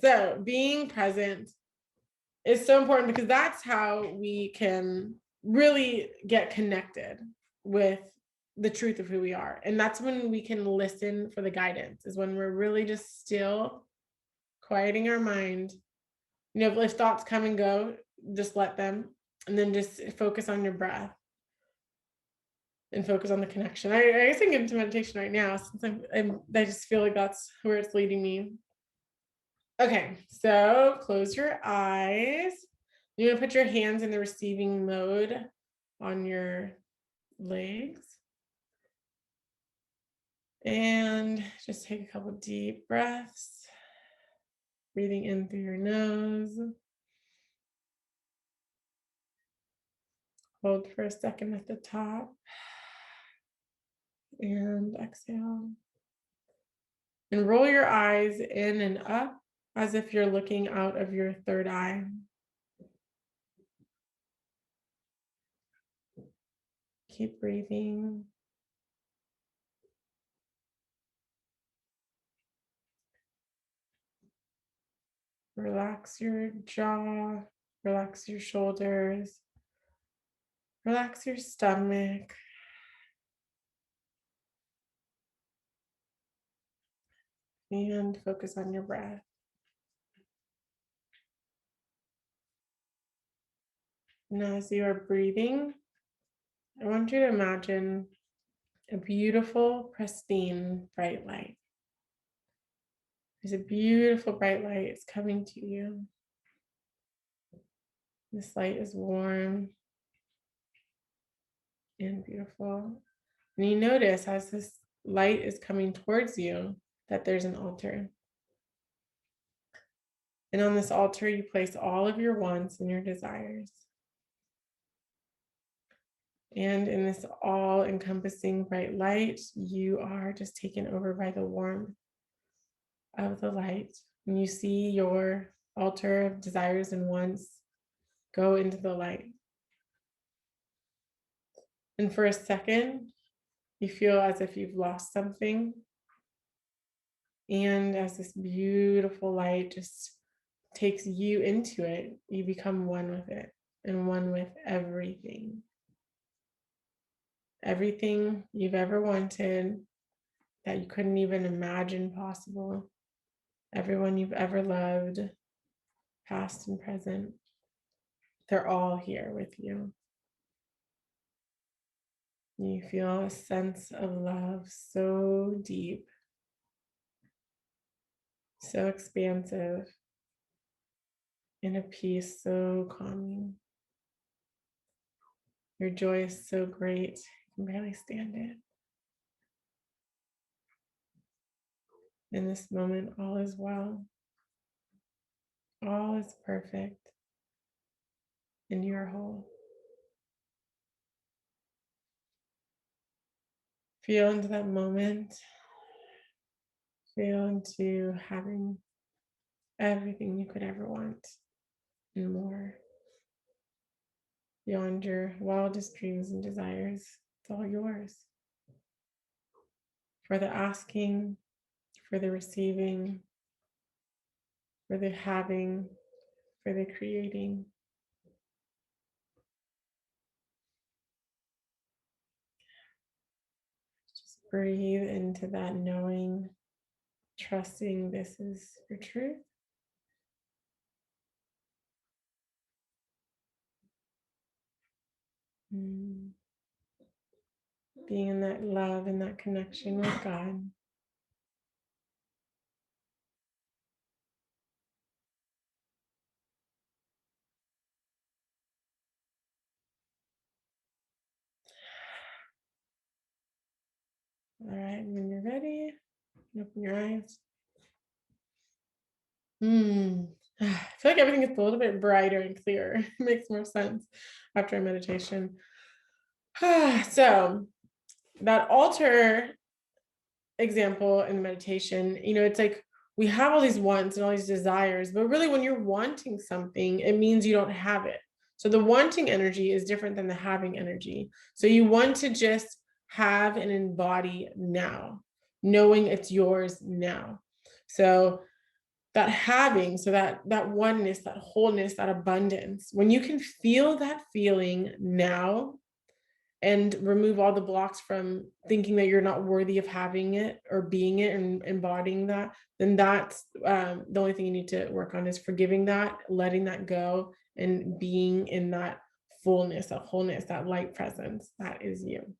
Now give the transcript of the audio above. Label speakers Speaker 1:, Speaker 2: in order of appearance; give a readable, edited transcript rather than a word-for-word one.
Speaker 1: So being present is so important because that's how we can really get connected with the truth of who we are. And that's when we can listen for the guidance, is when we're really just still, quieting our mind. If thoughts come and go, just let them, and then just focus on your breath and focus on the connection. I guess I can get into meditation right now since I just feel like that's where it's leading me. Okay, so close your eyes. You're gonna put your hands in the receiving mode on your legs. And just take a couple deep breaths, breathing in through your nose. Hold for a second at the top and exhale. And roll your eyes in and up as if you're looking out of your third eye. Keep breathing. Relax your jaw, relax your shoulders, relax your stomach. And focus on your breath. And as you are breathing, I want you to imagine a beautiful, pristine, bright light. There's a beautiful, bright light. It's coming to you. This light is warm and beautiful. And you notice as this light is coming towards you that there's an altar. And on this altar, you place all of your wants and your desires. And in this all-encompassing bright light, you are just taken over by the warmth of the light. And you see your altar of desires and wants go into the light. And for a second, you feel as if you've lost something. And as this beautiful light just takes you into it, you become one with it and one with everything. Everything you've ever wanted that you couldn't even imagine possible. Everyone you've ever loved, past and present, they're all here with you. You feel a sense of love so deep, so expansive, and a peace so calming. Your joy is so great, you can barely stand it. In this moment, all is well. All is perfect, and you are whole. Feel into that moment. Feel into having everything you could ever want and more. Beyond your wildest dreams and desires, it's all yours. For the asking, for the receiving, for the having, for the creating. Just breathe into that knowing, trusting this is your truth. Being in that love and that connection with God. All right, and when you're ready, open your eyes. I feel like everything gets a little bit brighter and clearer. It makes more sense after a meditation. So that altar example in the meditation, it's like we have all these wants and all these desires, but really when you're wanting something, it means you don't have it. So the wanting energy is different than the having energy. So you want to just have and embody now, knowing it's yours now. So that having, so that oneness, that wholeness, that abundance, when you can feel that feeling now and remove all the blocks from thinking that you're not worthy of having it or being it and embodying that, then that's the only thing you need to work on is forgiving that, letting that go, and being in that fullness, that wholeness, that light presence. That is you.